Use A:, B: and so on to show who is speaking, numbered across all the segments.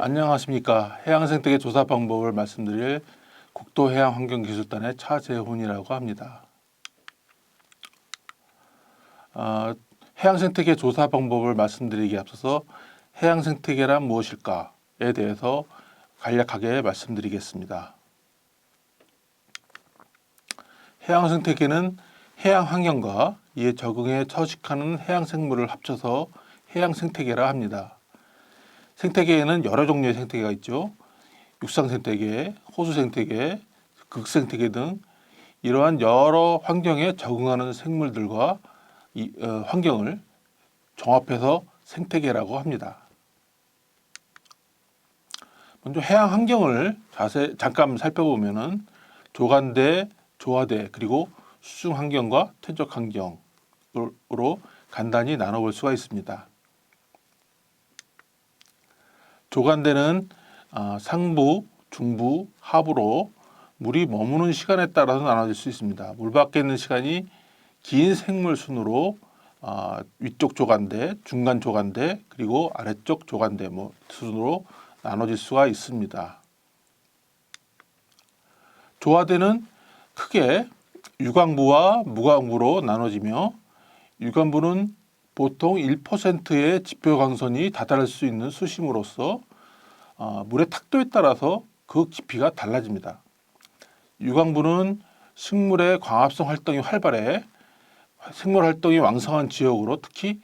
A: 안녕하십니까. 해양생태계 조사 방법을 말씀드릴 국토해양환경기술단의 차재훈이라고 합니다. 해양생태계 조사 방법을 말씀드리기에 앞서서 해양생태계란 무엇일까에 대해서 간략하게 말씀드리겠습니다. 해양생태계는 해양환경과 이에 적응해 서식하는 해양생물을 합쳐서 해양생태계라 합니다. 생태계에는 여러 종류의 생태계가 있죠. 육상생태계, 호수생태계, 극생태계 등 이러한 여러 환경에 적응하는 생물들과 환경을 종합해서 생태계라고 합니다. 먼저 해양 환경을 잠깐 살펴보면은 조간대, 조화대, 그리고 수중 환경과 퇴적 환경으로 간단히 나눠볼 수가 있습니다. 조간대는 상부, 중부, 하부로 물이 머무는 시간에 따라서 나눠질 수 있습니다. 물 밖에 있는 시간이 긴 생물 순으로 위쪽 조간대, 중간 조간대, 그리고 아래쪽 조간대 순으로 나눠질 수가 있습니다. 조화대는 크게 유광부와 무광부로 나눠지며 유광부는 보통 1%의 지표 강선이 다다를 수 있는 수심으로서 물의 탁도에 따라서 그 깊이가 달라집니다. 유광부는 식물의 광합성 활동이 활발해 생물 활동이 왕성한 지역으로 특히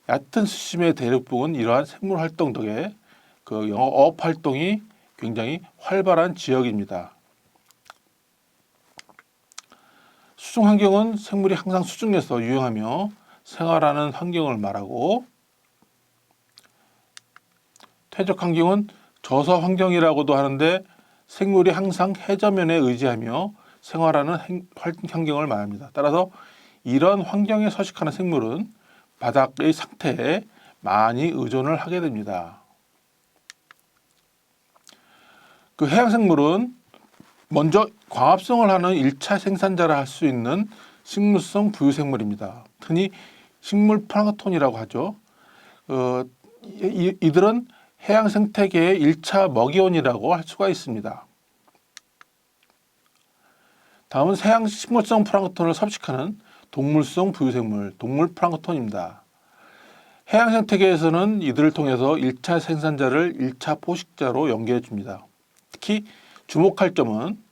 A: 얕은 수심의 대륙부근 이러한 생물 활동 덕에 그 어업 활동이 굉장히 활발한 지역입니다. 수중 환경은 생물이 항상 수중에서 유영하며 생활하는 환경을 말하고, 퇴적 환경은 저서 환경이라고도 하는데 생물이 항상 해저면에 의지하며 생활하는 환경을 말합니다. 따라서 이런 환경에 서식하는 생물은 바닥의 상태에 많이 의존을 하게 됩니다. 그 해양생물은 먼저 광합성을 하는 1차 생산자라 할 수 있는 식물성 부유생물입니다. 흔히 식물 플랑크톤이라고 하죠. 이들은 해양 생태계의 1차 먹이원이라고 할 수가 있습니다. 다음은 해양 식물성 플랑크톤을 섭식하는 동물성 부유생물, 동물 플랑크톤입니다. 해양 생태계에서는 이들을 통해서 1차 생산자를 1차 포식자로 연계해 줍니다. 특히 주목할 점은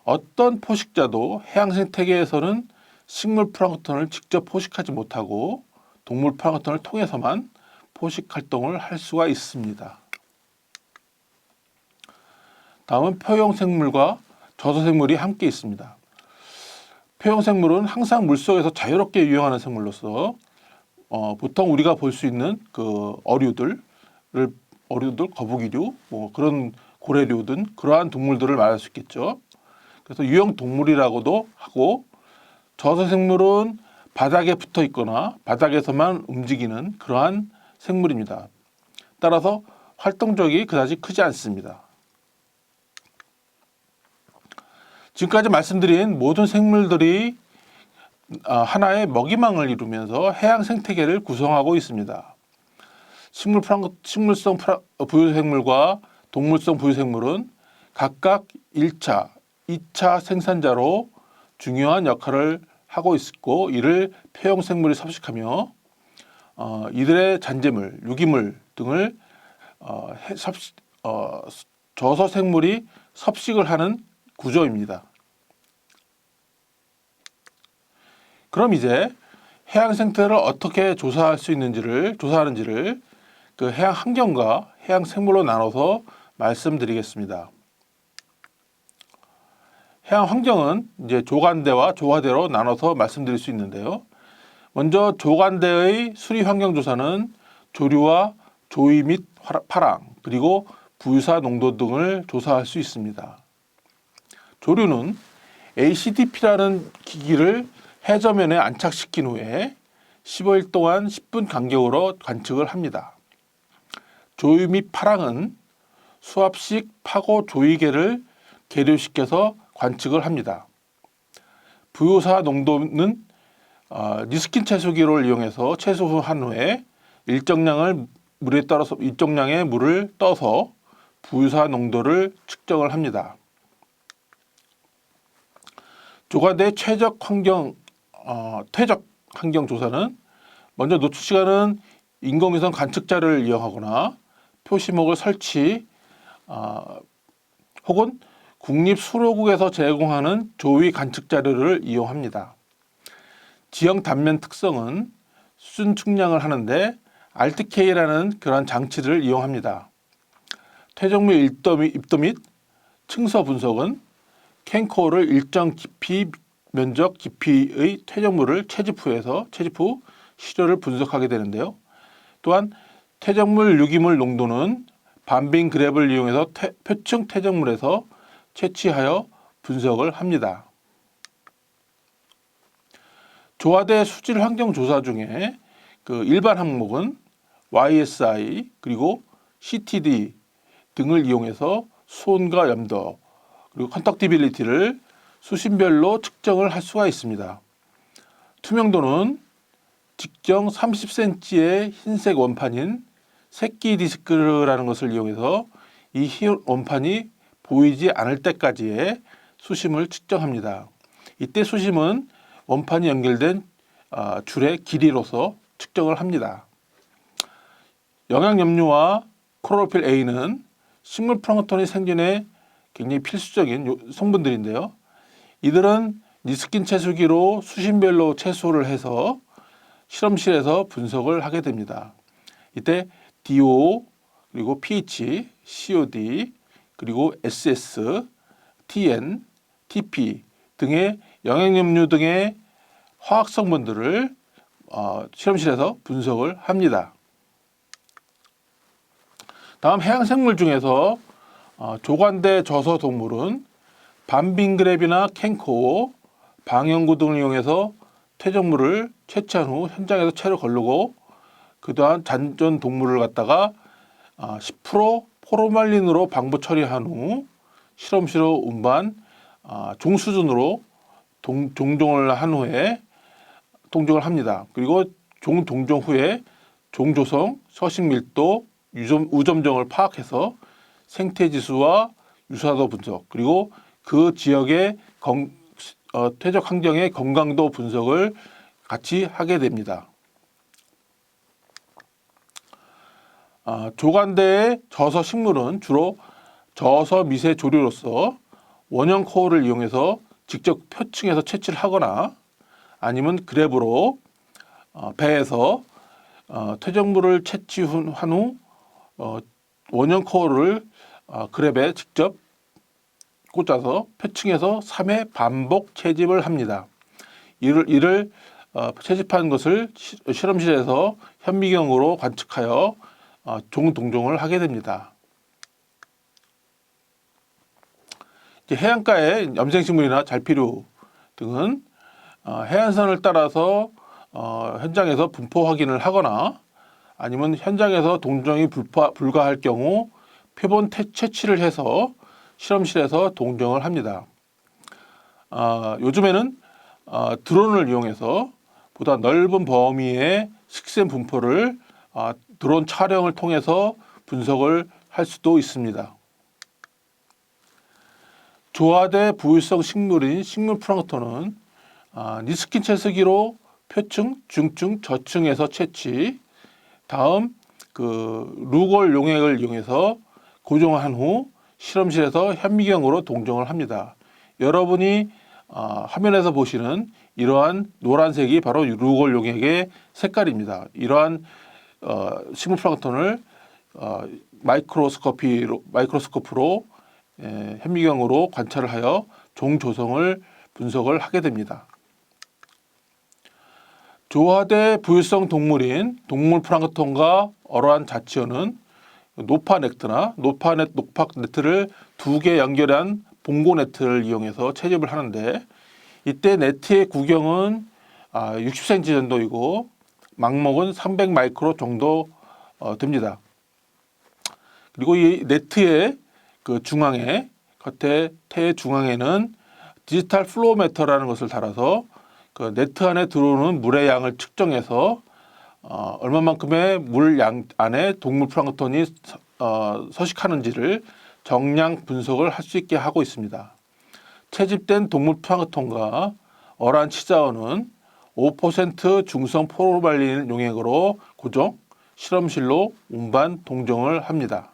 A: 어떤 포식자도 해양 생태계에서는 식물 플랑크톤을 직접 포식하지 못하고 동물 플랑크톤을 통해서만 포식 활동을 할 수가 있습니다. 다음은 표용생물과 저서생물이 함께 있습니다. 표용생물은 항상 물속에서 자유롭게 유영하는 생물로서 보통 우리가 볼 수 있는 그 어류들, 거북이류, 그런 고래류 등 그러한 동물들을 말할 수 있겠죠. 그래서 유형 동물이라고도 하고, 저서생물은 바닥에 붙어 있거나 바닥에서만 움직이는 그러한 생물입니다. 따라서 활동적이 그다지 크지 않습니다. 지금까지 말씀드린 모든 생물들이 하나의 먹이망을 이루면서 해양 생태계를 구성하고 있습니다. 식물성 부유생물과 동물성 부유생물은 각각 1차, 2차 생산자로 중요한 역할을 하고 있고, 이를 폐용생물이 섭식하며 이들의 잔재물, 유기물 등을 저서생물이 섭식을 하는 구조입니다. 그럼 이제 해양 생태를 어떻게 조사하는지를 그 해양 환경과 해양 생물로 나눠서 말씀드리겠습니다. 해양 환경은 이제 조간대와 조화대로 나눠서 말씀드릴 수 있는데요. 먼저 조간대의 수리 환경 조사는 조류와 조이 및 파랑, 그리고 부유사 농도 등을 조사할 수 있습니다. 조류는 ACDP라는 기기를 해저면에 안착시킨 후에 15일 동안 10분 간격으로 관측을 합니다. 조이 및 파랑은 수압식 파고 조이계를 계류시켜서 관측을 합니다. 부유사 농도는 니스킨 채수기를 이용해서 채수한 후에 일정량의 물을 떠서 부유사 농도를 측정을 합니다. 조관대의 퇴적 환경 조사는 먼저 노출 시간은 인공위성 관측자를 이용하거나 표시목을 설치 혹은 국립수로국에서 제공하는 조위 관측 자료를 이용합니다. 지형 단면 특성은 수준 측량을 하는데 RTK라는 그런 장치를 이용합니다. 퇴적물 입도 및 층서 분석은 캔코어를 일정 깊이, 면적, 깊이의 퇴적물을 채집 후 시료를 분석하게 되는데요. 또한 퇴적물 유기물 농도는 반빙 그랩을 이용해서 표층 퇴적물에서 채취하여 분석을 합니다. 조화대 수질 환경 조사 중에 그 일반 항목은 YSI 그리고 CTD 등을 이용해서 수온과 염도 그리고 컨덕티빌리티를 수심별로 측정을 할 수가 있습니다. 투명도는 직경 30cm의 흰색 원판인 새끼 디스크라는 것을 이용해서 이 흰 원판이 보이지 않을 때까지의 수심을 측정합니다. 이때 수심은 원판이 연결된 줄의 길이로서 측정을 합니다. 영양염료와 클로로필 A는 식물 플랑크톤의 생존에 굉장히 필수적인 성분들인데요. 이들은 니스킨 채수기로 수심별로 채수를 해서 실험실에서 분석을 하게 됩니다. 이때 DO, 그리고 pH, COD, 그리고 SS, TN, TP 등의 영양염료 등의 화학 성분들을 실험실에서 분석을 합니다. 다음 해양생물 중에서 조관대 저서 동물은 반빙그랩이나 캔코어, 방연구 등을 이용해서 퇴적물을 채취한 후 현장에서 채로 걸르고 그다음 잔존 동물을 갖다가 10% 포르말린으로 방부 처리한 후 실험실로 운반 종 수준으로 종종을 한 후에 동종을 합니다. 그리고 종 동종 후에 종 조성, 서식 밀도, 우점종을 파악해서 생태 지수와 유사도 분석 그리고 그 지역의 퇴적 환경의 건강도 분석을 같이 하게 됩니다. 조관대의 저서 식물은 주로 저서 미세 조류로서 원형 코어를 이용해서 직접 표층에서 채취를 하거나 아니면 그랩으로 배에서 퇴적물을 채취한 후 원형 코어를 그랩에 직접 꽂아서 표층에서 3회 반복 채집을 합니다. 이를 채집한 것을 실험실에서 현미경으로 관측하여 종 동종을 하게 됩니다. 해안가의 염생식물이나 잘피류 등은 해안선을 따라서 현장에서 분포 확인을 하거나 아니면 현장에서 동종이 불가할 경우 표본 채취를 해서 실험실에서 동종을 합니다. 요즘에는 드론을 이용해서 보다 넓은 범위의 식생 분포를 드론 촬영을 통해서 분석을 할 수도 있습니다. 조화대 부유성 식물인 식물 플랑크톤은 니스킨 채수기로 표층, 중층, 저층에서 채취, 다음 루걸 용액을 이용해서 고정한 후 실험실에서 현미경으로 동종을 합니다. 여러분이 화면에서 보시는 이러한 노란색이 바로 루걸 용액의 색깔입니다. 이러한 식물 플랑크톤을 마이크로스코프로 현미경으로 관찰을 하여 종 조성을 분석을 하게 됩니다. 조화대 부유성 동물인 동물 플랑크톤과 어러한 자치어는 녹파 네트를 2개 연결한 봉고 네트를 이용해서 채집을 하는데 이때 네트의 구경은 60cm 정도이고 망목은 300 마이크로 정도 됩니다. 그리고 이 네트의 그 중앙에 겉에 중앙에는 디지털 플로우미터라는 것을 달아서 그 네트 안에 들어오는 물의 양을 측정해서 얼마만큼의 물 양 안에 동물 플랑크톤이 서식하는지를 정량 분석을 할 수 있게 하고 있습니다. 채집된 동물 플랑크톤과 어란 치자어는 5% 중성 포르말린 용액으로 고정, 실험실로 운반 동정을 합니다.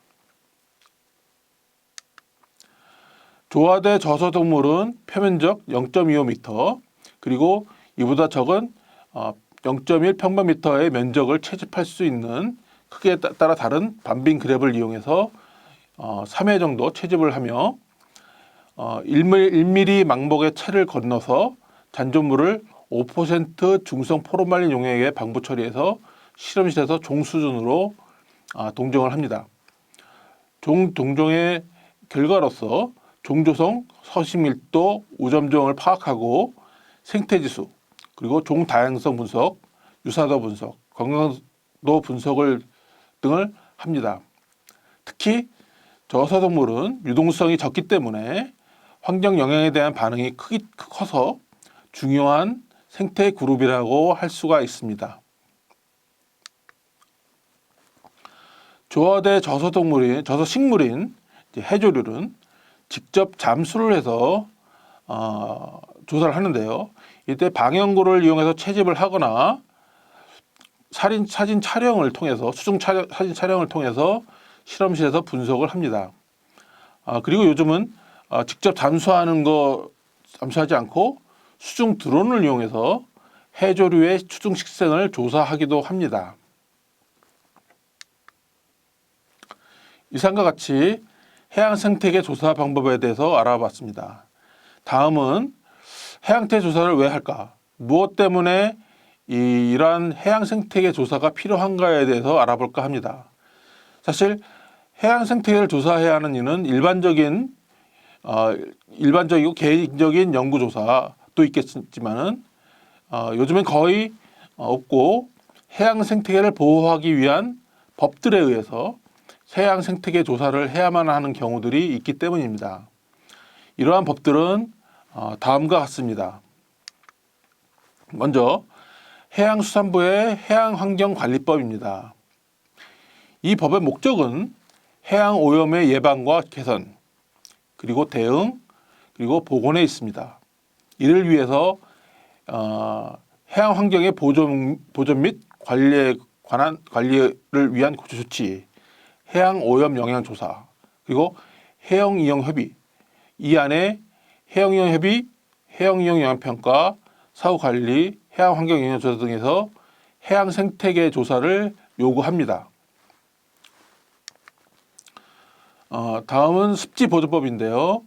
A: 조화대 저서동물은 표면적 0.25m 그리고 이보다 적은 0.1 평방미터의 면적을 채집할 수 있는 크기에 따라 다른 반빙 그랩을 이용해서 3회 정도 채집을 하며 1mm 망복의 채를 건너서 잔존물을 5% 중성 포르말린 용액에 방부 처리해서 실험실에서 종 수준으로 동정을 합니다. 종 동정의 결과로서 종 조성, 서식 밀도, 우점종을 파악하고 생태지수, 그리고 종 다양성 분석, 유사도 분석, 건강도 분석을 등을 합니다. 특히 저서동물은 유동성이 적기 때문에 환경 영향에 대한 반응이 커서 중요한 생태 그룹이라고 할 수가 있습니다. 조화대 저서식물인 해조류는 직접 잠수를 해서 조사를 하는데요. 이때 방영구를 이용해서 채집을 하거나 사진 촬영을 통해서 사진 촬영을 통해서 실험실에서 분석을 합니다. 그리고 요즘은 직접 잠수하지 않고 수중 드론을 이용해서 해조류의 수중 식생을 조사하기도 합니다. 이상과 같이 해양 생태계 조사 방법에 대해서 알아봤습니다. 다음은 해양태 조사를 왜 할까? 무엇 때문에 이러한 해양 생태계 조사가 필요한가에 대해서 알아볼까 합니다. 사실 해양 생태계를 조사해야 하는 이유는 일반적이고 개인적인 연구 조사도 있겠지만은 요즘엔 거의 없고 해양 생태계를 보호하기 위한 법들에 의해서 해양 생태계 조사를 해야만 하는 경우들이 있기 때문입니다. 이러한 법들은 다음과 같습니다. 먼저 해양수산부의 해양환경관리법입니다. 이 법의 목적은 해양 오염의 예방과 개선, 그리고 대응, 그리고 복원에 있습니다. 이를 위해서 해양 환경의 보존 및 관리를 위한 구조 조치, 해양 오염 영향 조사, 그리고 해양 이용 협의, 이 안에 해양 이용 협의, 해양 이용 영향 평가, 사후 관리, 해양 환경 영향 조사 등에서 해양 생태계 조사를 요구합니다. 다음은 습지보존법인데요.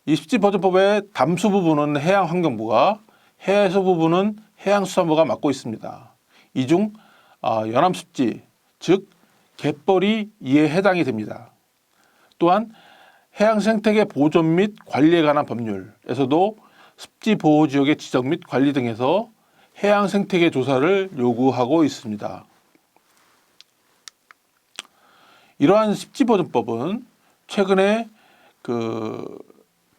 A: 이 습지보존법의 담수 부분은 해양환경부가, 해수 부분은 해양수산부가 맡고 있습니다. 이 중 연암습지, 즉 갯벌이 이에 해당이 됩니다. 또한 해양생태계 보존 및 관리에 관한 법률에서도 습지보호지역의 지정 및 관리 등에서 해양생태계 조사를 요구하고 있습니다. 이러한 습지보존법은 최근에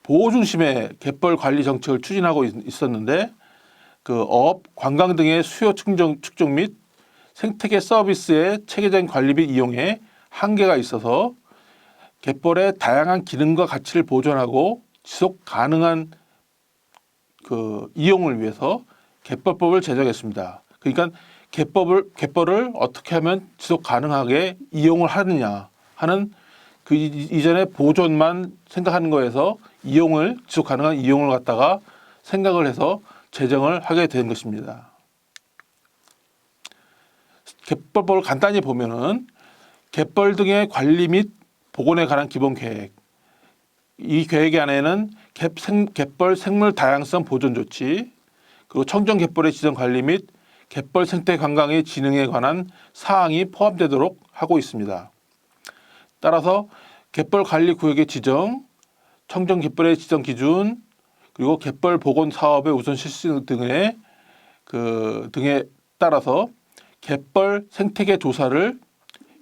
A: 보호 중심의 갯벌 관리 정책을 추진하고 있었는데 어업, 관광 등의 수요 측정 및 생태계 서비스의 체계적인 관리 및 이용에 한계가 있어서 갯벌의 다양한 기능과 가치를 보존하고 지속 가능한 이용을 위해서 갯벌법을 제정했습니다. 그러니까 갯벌을 어떻게 하면 지속 가능하게 이용을 하느냐 하는 이전에 보존만 생각하는 거에서 지속 가능한 이용을 갖다가 생각을 해서 제정을 하게 된 것입니다. 갯벌법을 간단히 보면은 갯벌 등의 관리 및 복원에 관한 기본 계획, 이 계획 안에는 갯벌 생물 다양성 보존 조치, 그리고 청정 갯벌의 지정 관리 및 갯벌 생태 관광의 진흥에 관한 사항이 포함되도록 하고 있습니다. 따라서 갯벌 관리 구역의 지정, 청정 갯벌의 지정 기준, 그리고 갯벌 복원 사업의 우선 실시 등에 따라서 갯벌 생태계 조사를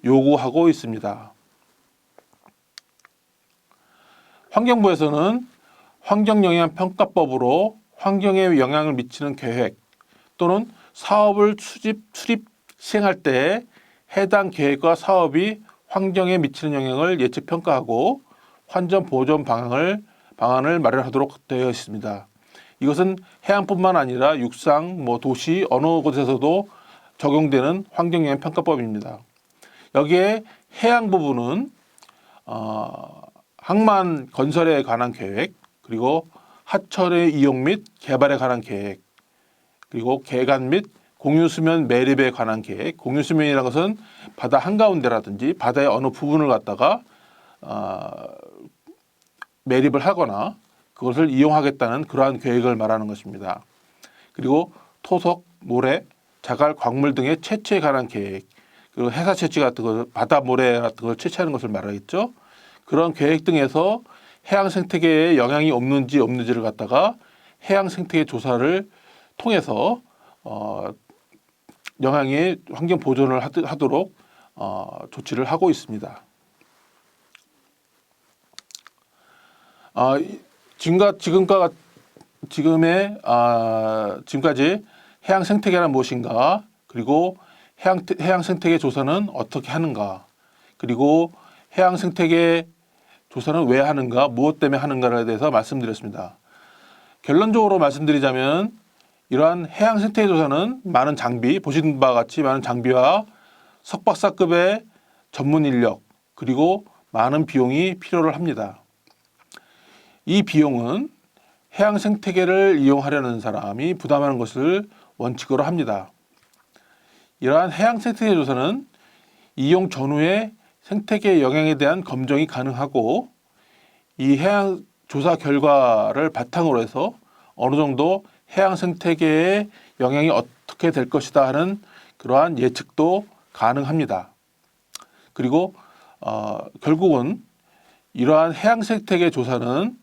A: 요구하고 있습니다. 환경부에서는 환경영향평가법으로 환경에 영향을 미치는 계획 또는 사업을 수립, 시행할 때 해당 계획과 사업이 환경에 미치는 영향을 예측 평가하고 환전 보존 방안을 마련하도록 되어 있습니다. 이것은 해양뿐만 아니라 육상, 도시 어느 곳에서도 적용되는 환경영향 평가법입니다. 여기에 해양 부분은 항만 건설에 관한 계획, 그리고 하천의 이용 및 개발에 관한 계획, 그리고 개간 및 공유수면 매립에 관한 계획. 공유수면이라는 것은 바다 한가운데라든지 바다의 어느 부분을 갖다가 매립을 하거나 그것을 이용하겠다는 그러한 계획을 말하는 것입니다. 그리고 토속, 모래, 자갈, 광물 등의 채취에 관한 계획, 그리고 해사 채취 같은 거, 바다 모래 같은 걸 채취하는 것을 말하겠죠. 그런 계획 등에서 해양 생태계에 영향이 없는지를 갖다가 해양 생태계 조사를 통해서 영향의 환경 보존을 하도록 조치를 하고 있습니다. 지금까지 해양 생태계란 무엇인가, 그리고 해양 생태계 조사는 어떻게 하는가, 그리고 해양 생태계 조사는 왜 하는가, 무엇 때문에 하는가에 대해서 말씀드렸습니다. 결론적으로 말씀드리자면 이러한 해양 생태계 조사는 많은 장비, 보신 바와 같이 많은 장비와 석박사급의 전문 인력, 그리고 많은 비용이 필요를 합니다. 이 비용은 해양 생태계를 이용하려는 사람이 부담하는 것을 원칙으로 합니다. 이러한 해양 생태계 조사는 이용 전후에 생태계 영향에 대한 검증이 가능하고 이 해양 조사 결과를 바탕으로 해서 어느 정도 해양 생태계의 영향이 어떻게 될 것이다 하는 그러한 예측도 가능합니다. 그리고 결국은 이러한 해양 생태계 조사는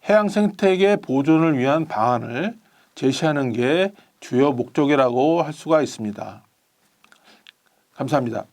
A: 해양 생태계 보존을 위한 방안을 제시하는 게 주요 목적이라고 할 수가 있습니다. 감사합니다.